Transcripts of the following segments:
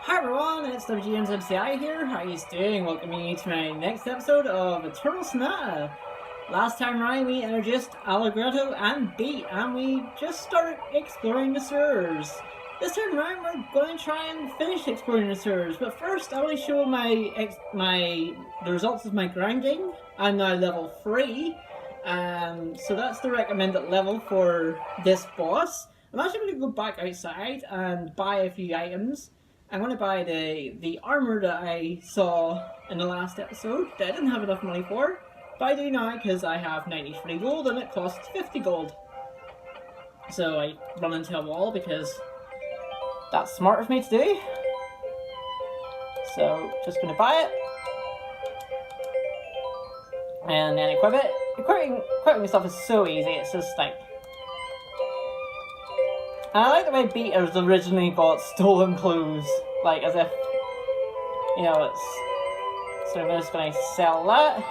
Hi everyone, it's WGM's MCI here. How you doing? Welcome you to my next episode of Eternal Sonata. Last time around we introduced Allegretto and Beat, and we just started exploring the sewers. This time around we're going to try and finish exploring the sewers, but first I want to show the results of my grinding. I'm now level 3, so that's the recommended level for this boss. I'm actually going to go back outside and buy a few items. I'm going to buy the armor that I saw in the last episode that I didn't have enough money for, but I do now because I have 93 gold and it costs 50 gold. So I run into a wall because that's smart of me to do. So just going to buy it. And then equip it. Equipping stuff is so easy, it's just like... And I like the way Beat has originally got stolen clothes, like as if, you know, it's... So I'm just going to sell that.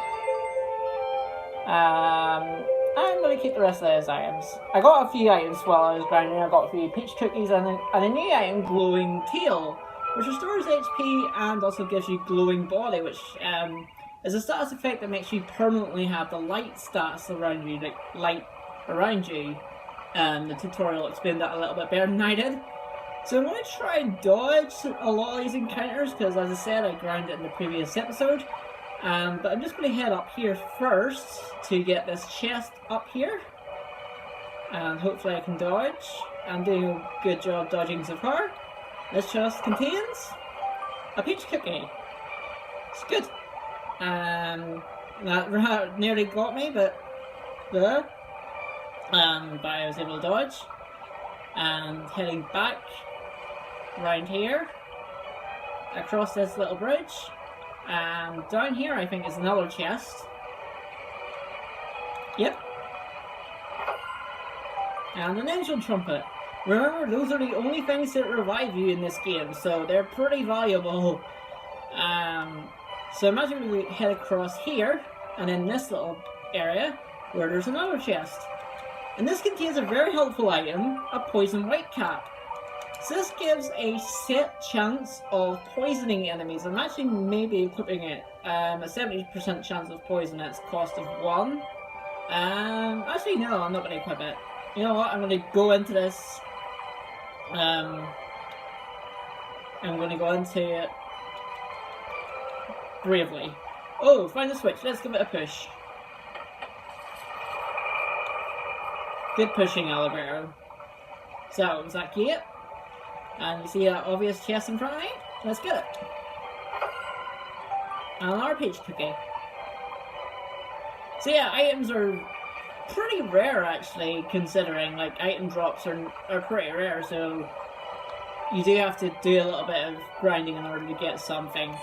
I'm going to keep the rest of those items. I got a few items while I was grinding. I got a few peach cookies and a new item, Glowing Tail, which restores HP and also gives you glowing body, which is a status effect that makes you permanently have the light stats around you, like light around you. The tutorial explained that a little bit better than I did. So I'm going to try and dodge a lot of these encounters because, as I said, I grinded in the previous episode. But I'm just going to head up here first to get this chest up here. And hopefully I can dodge. I'm doing a good job dodging so far. This chest contains a peach cookie. It's good. That nearly got me, but I was able to dodge. And heading back around here, across this little bridge, and down here I think is another chest. Yep. And an angel trumpet. Remember, those are the only things that revive you in this game, so they're pretty valuable. So imagine we head across here, and in this little area, where there's another chest. And this contains a very helpful item, a poison whitecap. So this gives a set chance of poisoning enemies. I'm actually maybe equipping it. A 70% chance of poison at its cost of 1. Actually no, I'm not going to equip it. You know what, I'm going to go into this. I'm going to go into it bravely. Oh, find the switch, let's give it a push. Good pushing, Allegretto. So, is that gate? And you see that obvious chest in front of me? Let's get it. And another peach cookie. So yeah, items are pretty rare actually, considering like item drops are pretty rare, so you do have to do a little bit of grinding in order to get something.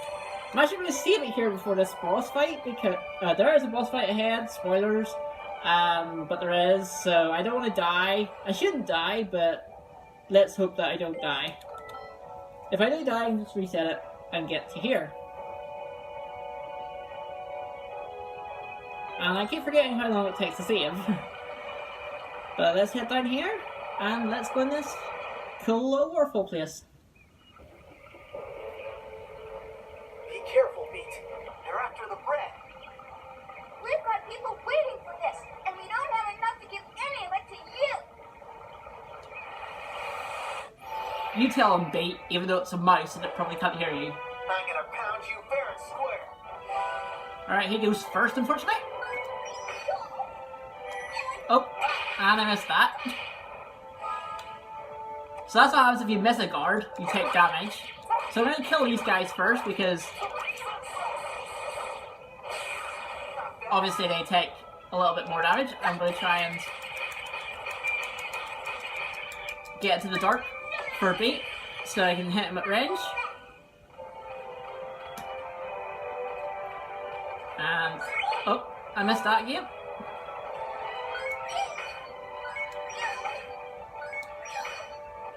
I'm actually going to save it here before this boss fight, because there is a boss fight ahead, spoilers. But there is, so I don't want to die. I shouldn't die, but let's hope that I don't die. If I do die, I can just reset it and get to here. And I keep forgetting how long it takes to save. But let's head down here, and let's go in this cool little waterfall place. Be careful, Beat. They're after the bread. We've got people waiting for this, and we don't have enough to give any of it to you. You tell him, Beat, even though it's a mouse and it probably can't hear you. I'm gonna pound you fair and square. Alright, he goes first, unfortunately. Oh, and I missed that. So that's what happens if you miss a guard, you take damage. So I'm going to kill these guys first because obviously they take a little bit more damage. I'm going to try and get into the dark for a beat so I can hit him at range. And, oh, I missed that again.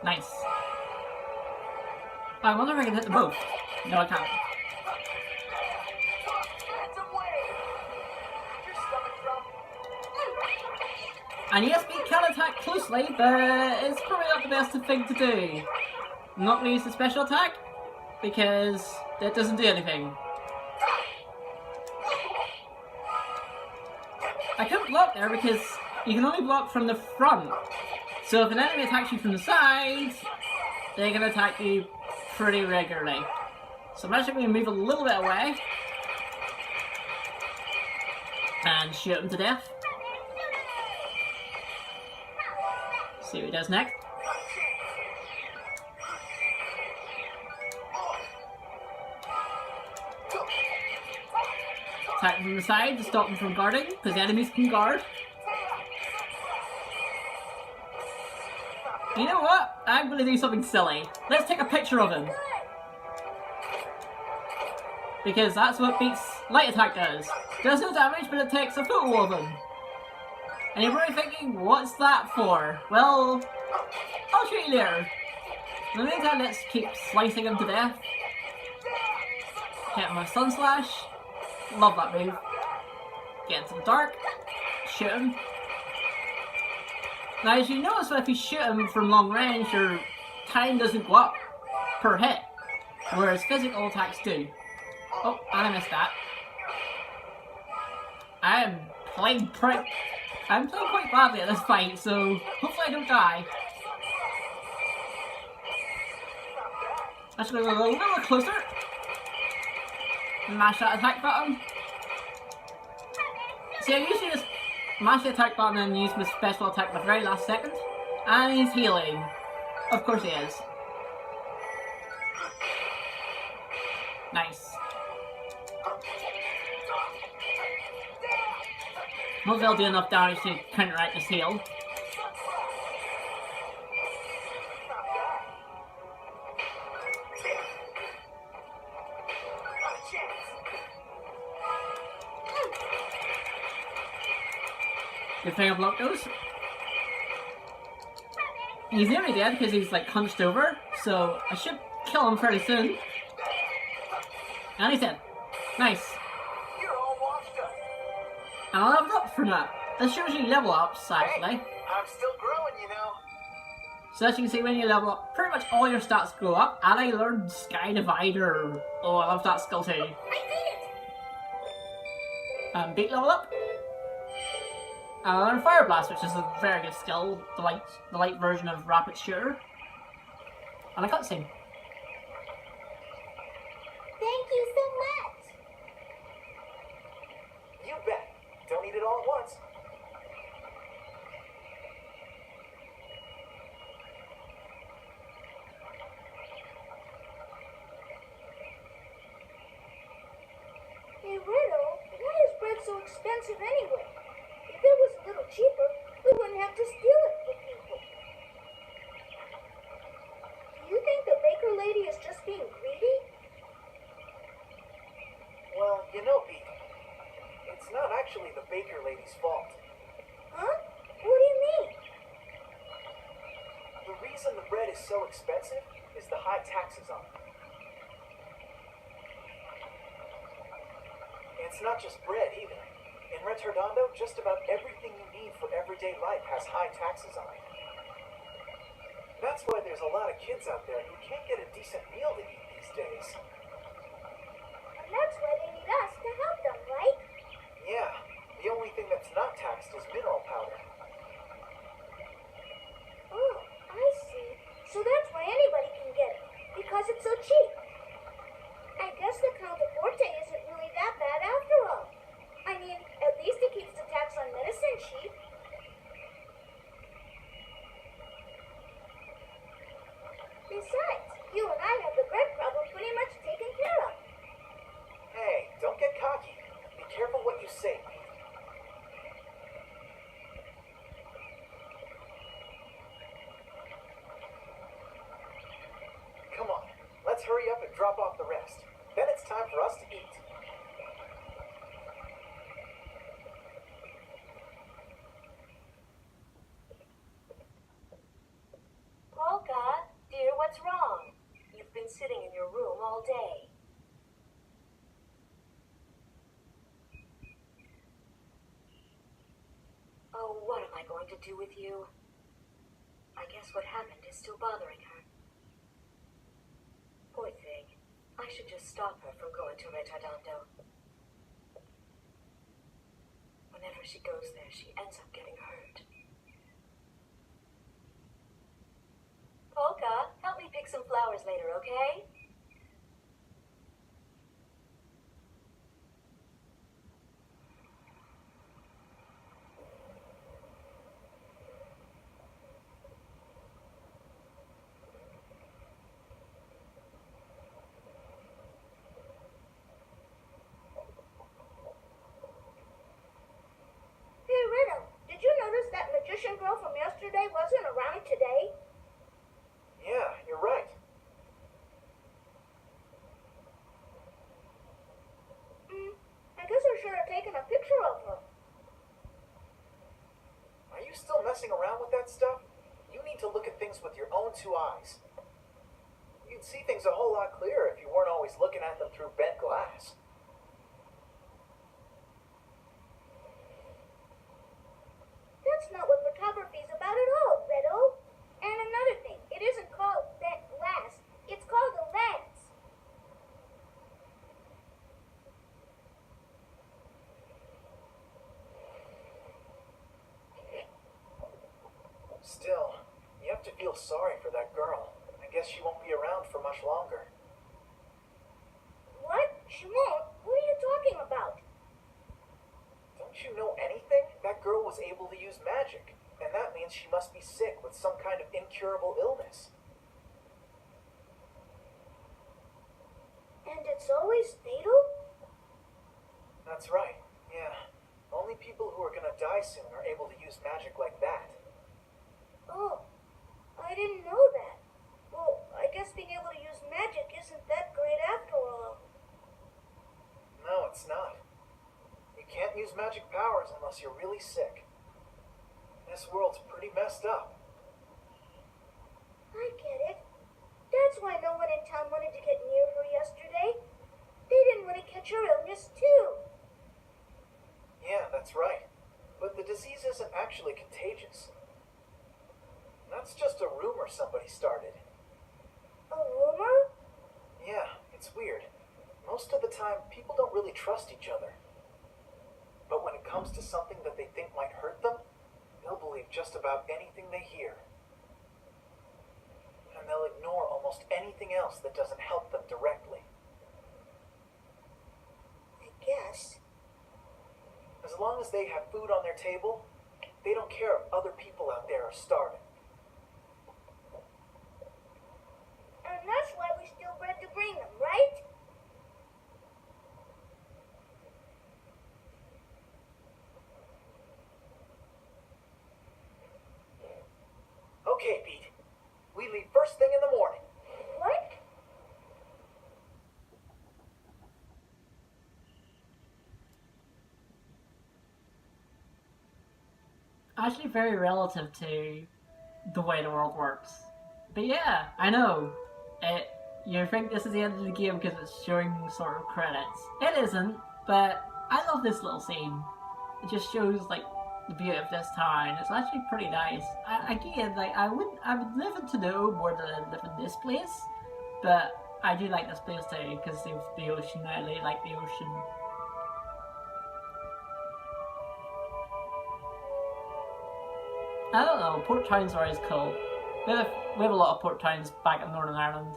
Nice. I wonder if I can hit them both. No, I can't. And yes, we can attack closely, but it's probably not the best thing to do. I'm not going to use the special attack. because that doesn't do anything. I couldn't block there because you can only block from the front. So if an enemy attacks you from the side, they can attack you pretty regularly. So I'm actually going to move a little bit away and shoot him to death. See what he does next. Attack from the side to stop him from guarding, because enemies can guard. You know what? I'm going to do something silly. Let's take a picture of him. Because that's what Beat's light attack does. Does no damage, but it takes a photo of him. And you're probably thinking, what's that for? Well, I'll show you later. In the meantime, let's keep slicing him to death. Hit him with Sun Slash. Love that move. Get into the dark. Shoot him. Now, as you notice, if you shoot him from long range, your time doesn't go up per hit, whereas physical attacks do. Oh, and I missed that. I'm playing quite badly at this fight, so hopefully I don't die. Let's go a little closer. Mash that attack button. See, I usually just mash the attack button and use my special attack at the very last second. And he's healing. Of course he is. Nice. Hopefully I'll do enough damage to counteract this heal. Good thing I blocked those. He's nearly dead because he's like hunched over, so I should kill him fairly soon. And he's dead. Nice. You're all washed up. And I leveled up from that. This shows you level ups actually. Hey, I'm still growing, you know. So as you can see, when you level up, pretty much all your stats go up. And I learned Sky Divider. Oh, I love that skill too. I did it! Beat level up. And I learned Fire Blast, which is a very good skill, the light version of Rapid Shooter. And a cutscene. Thank you so much! You bet. Don't eat it all at once. Hey, Riddle, why is bread so expensive anyway? If it was a little cheaper, we wouldn't have to steal it from people. Do you think the baker lady is just being greedy? Well, you know, Pete, it's not actually the baker lady's fault. Huh? What do you mean? The reason the bread is so expensive is the high taxes on it. It's not just bread either. In Retornado, just about everything you need for everyday life has high taxes on it. That's why there's a lot of kids out there who can't get a decent meal to eat these days. And that's why they need us to help them, right? Yeah, the only thing that's not taxed is mineral powder. Oh, I see. So that's why anybody can get it, because it's so cheap. I guess the Counterforte isn't really that bad after all. I mean, at least it keeps the tax on medicine cheap. Besides, you and I have the bread problem pretty much taken care of. Hey, don't get cocky. Be careful what you say, Pete. Come on, let's hurry up and drop off the rest. Then it's time for us to eat. Polka, dear, what's wrong? You've been sitting in your room all day. Oh, what am I going to do with you? I guess what happened is still bothering her. Poor thing. should just stop her from going to Retardondo. Whenever she goes there, she ends up getting hurt. Polka, help me pick some flowers later, okay? Hey, Riddle, did you notice that magician girl from yesterday wasn't around today? Yeah, you're right. I guess I should have taken a picture of her. Are you still messing around with that stuff? You need to look at things with your own two eyes. You'd see things a whole lot clearer if you weren't always looking at them through bent glass. That's not what photography's about at all, Riddle. And another thing, it isn't called bent glass. It's called a lens. Still, you have to feel sorry for that girl. I guess she won't be around for much longer. What? She won't? What are you talking about? Don't you know anything? That girl was able to use magic, and that means she must be sick with some kind of incurable illness. And it's always fatal? That's right, yeah. Only people who are gonna die soon are able to use magic like that. Oh, I didn't know that. Well, I guess being able to use magic isn't that great after all. No, it's not. You can't use magic powers unless you're really sick. This world's pretty messed up. I get it. That's why no one in town wanted to get near her yesterday. They didn't want to catch her illness, too. Yeah, that's right. But the disease isn't actually contagious. That's just a rumor somebody started. A rumor? Yeah, it's weird. Most of the time, people don't really trust each other. But when it comes to something that they think might hurt them, they'll believe just about anything they hear. And they'll ignore almost anything else that doesn't help them directly. I guess. As long as they have food on their table, they don't care if other people out there are starving. And that's why we still bred to bring them, right? Okay, Pete. We leave first thing in the morning. What? Actually, very relative to the way the world works. But yeah, I know. You think this is the end of the game because it's showing sort of credits. It isn't, but I love this little scene. It just shows like the beauty of this town. It's actually pretty nice. I would live in Tano more than I live in this place, but I do like this place too because of the ocean. I really like the ocean. I don't know, port towns are always cool. We have a lot of port towns back in Northern Ireland.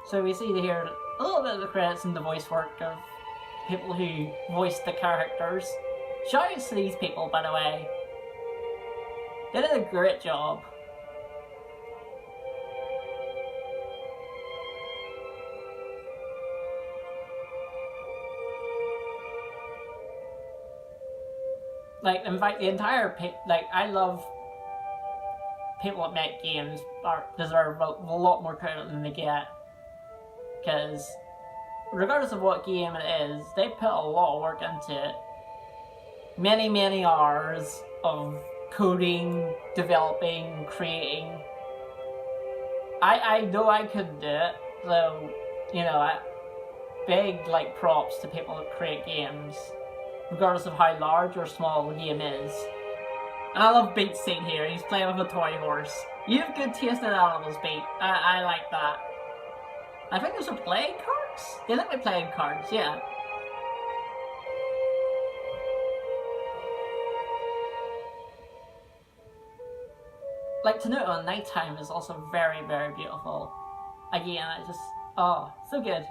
So we see here a little bit of the credits and the voice work of people who voiced the characters. Shout outs to these people, by the way. They did a great job. Like, in fact, the entire I love people that make games deserve a lot more credit than they get. Because, regardless of what game it is, they put a lot of work into it. Many, many hours of coding, developing, creating. I know I couldn't do it, so, big, props to people that create games. regardless of how large or small the game is. And I love Beat's scene here. He's playing with a toy horse. You have good taste in animals, Beat. I like that. I think those are playing cards? They let me playing cards, yeah. Like, Sonata at nighttime is also very, very beautiful. Again, I just, oh, so good.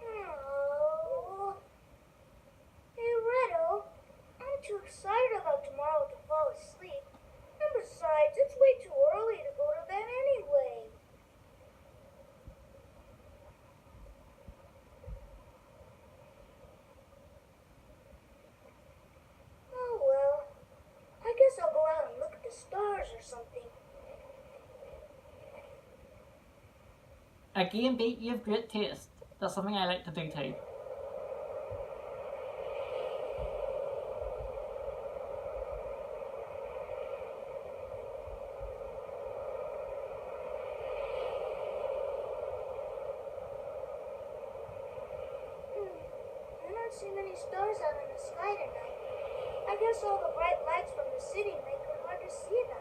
Oh. Hey, Riddle, I'm too excited about tomorrow to fall asleep. And besides, it's way too early to go to bed anyway. Oh well, I guess I'll go out and look at the stars or something. Again, Beat, you have great taste. That's something I like to do too. I don't see many stars out in the sky tonight. I guess all the bright lights from the city make it hard to see them.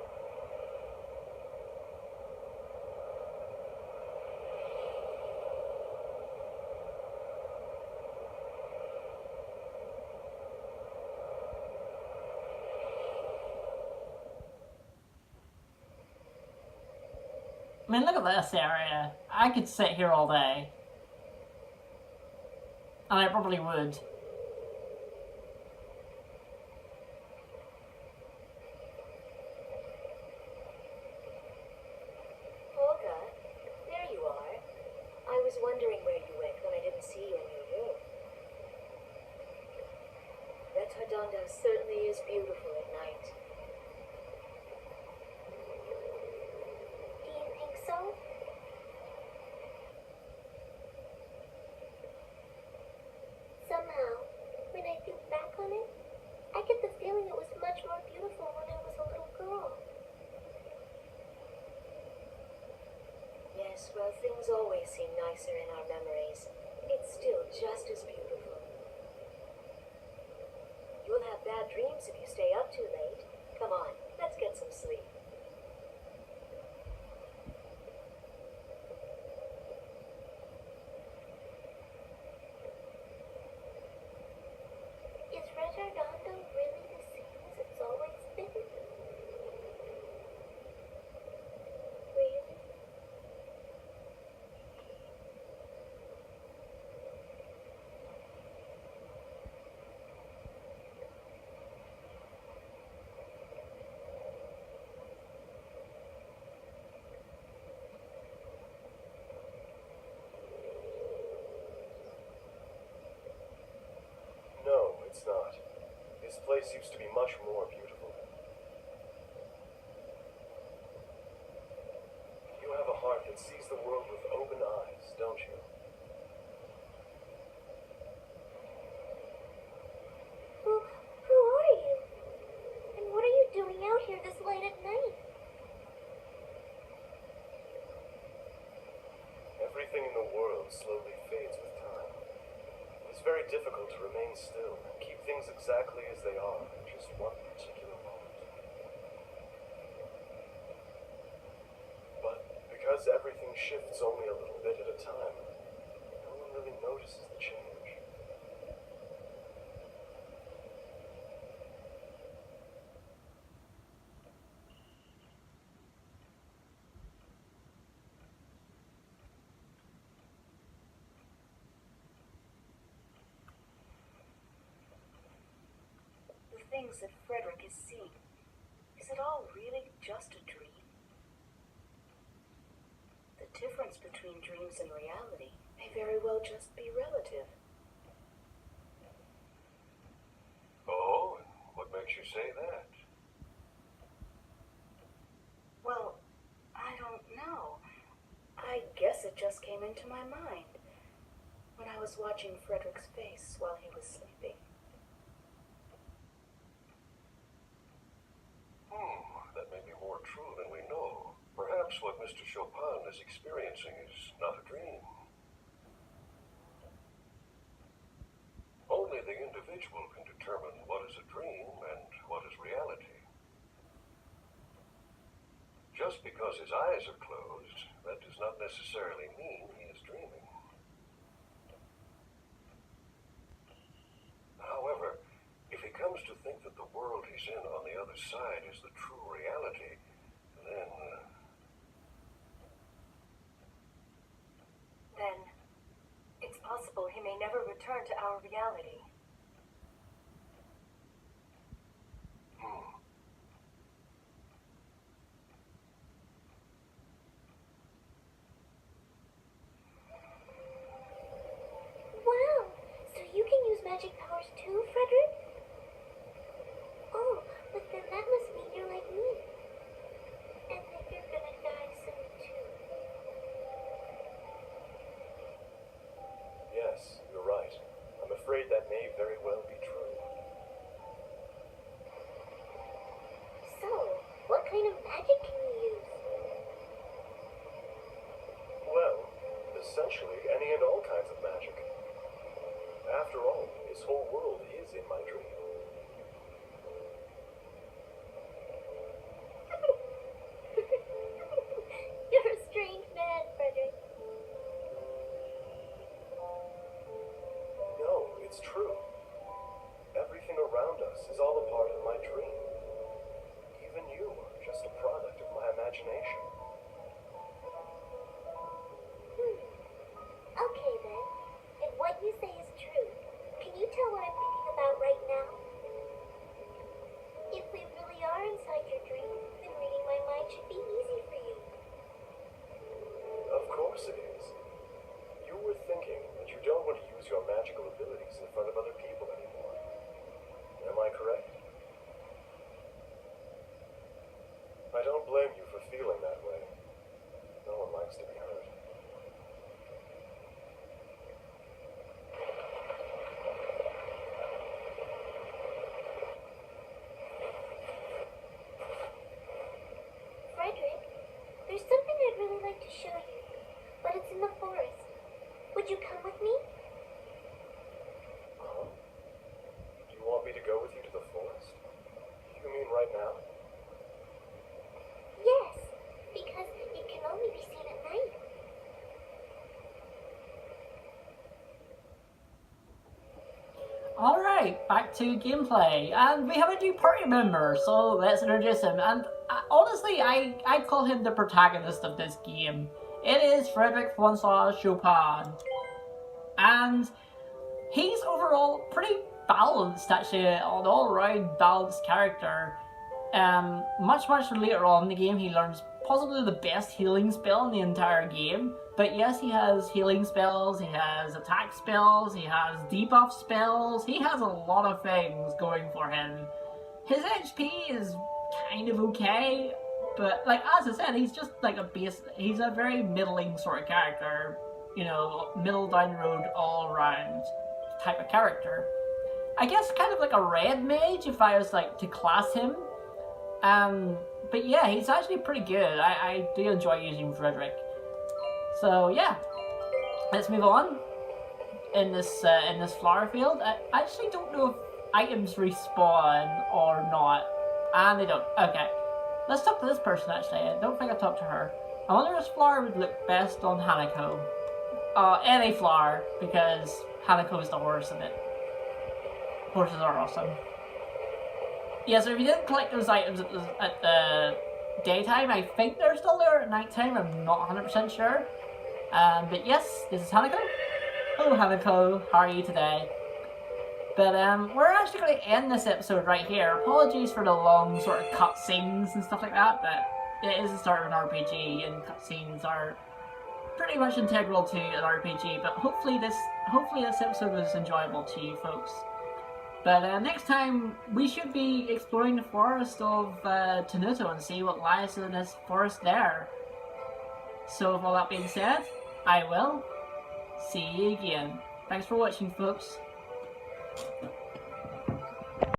I mean, look at this area. I could sit here all day. And I probably would. Olga, there you are. I was wondering where you went when I didn't see you in your room. Retardondo certainly is beautiful at night. Do you think so? Somehow, when I think back on it, I get the feeling it was much more beautiful when I was a little girl. Yes, well, things always seem nicer in our memories. It's still just as beautiful. You'll have bad dreams if you stay up too late. Come on, let's get some sleep. Is Retardondo really the same as it's always been? Really? No, it's not. This place used to be much more beautiful. You have a heart that sees the world with open eyes, don't you? Who are you? And what are you doing out here this late at night? Everything in the world slowly fades with time. It's very difficult to remain still and keep things exactly as they are at just one particular moment. But because everything shifts only a little bit at a time, no one really notices the change. The things that Frederick is seeing, is it all really just a dream? The difference between dreams and reality may very well just be relative. Oh, and what makes you say that? Well, I don't know. I guess it just came into my mind when I was watching Frederick's face while he was sleeping. That may be more true than we know. Perhaps what Mr. Chopin is experiencing is not a dream. Only the individual can determine what is a dream and what is reality. Just because his eyes are closed, that does not necessarily mean he is dreaming. However, if he comes to think that the world he's in on the other side is the true reality, then it's possible he may never return to our reality. Wow, so you can use magic powers too, Frederick? Oh, but then that must mean you're like me. And that you're gonna die soon too. Yes, you're right. I'm afraid that may very well be true. So, what kind of magic can you use? Well, essentially any and all kinds of magic. After all, this whole world is in my dream. You're a strange man, Frederick. No, it's true. Everything around us is all a part of my dream. Even you are just a product of my imagination. Okay then. If what you say is true, can you tell what I'm thinking about right now? If we really are inside your dream, then reading my mind should be easy for you. Of course it is. You were thinking that you don't want to use your magical abilities in front of other people anymore. Am I correct? I don't blame you for feeling that way. No one likes to be hurt. Frederick, there's something I'd really like to show you, but it's in the forest. Would you come with me? Huh? Do you want me to go with you to the forest? You mean right now? Yes, because it can only be seen at night. Alright, back to gameplay. And we have a new party member, so let's introduce him. And honestly, I call him the protagonist of this game. It is Frederick Francois Chopin. And he's overall pretty balanced, actually, an all-round balanced character. Much later on in the game, he learns possibly the best healing spell in the entire game. But yes, he has healing spells, he has attack spells, he has debuff spells, he has a lot of things going for him. His HP is kind of okay, but like as I said, he's just like he's a very middling sort of character, you know, middle down the road all around type of character. I guess kind of like a red mage if I was like to class him. But yeah, he's actually pretty good. I do enjoy using Frederick. So yeah, let's move on. In this flower field, I actually don't know if items respawn or not, and they don't. Okay, let's talk to this person. Actually, I don't think I've talked to her. I wonder if this flower would look best on Hanako. Any flower, because Hanako is the horse in it. Horses are awesome. Yeah, so if you didn't collect those items at the daytime, I think they're still there at nighttime. I'm not 100% sure. But yes, this is Hanako. Hello Hanako, how are you today? But we're actually going to end this episode right here. Apologies for the long sort of cutscenes and stuff like that, but it is the start of an RPG, and cutscenes are pretty much integral to an RPG. But hopefully this episode was enjoyable to you folks. But next time, we should be exploring the forest of Tenuto and see what lies in this forest there. So with all that being said, I will see you again. Thanks for watching, folks.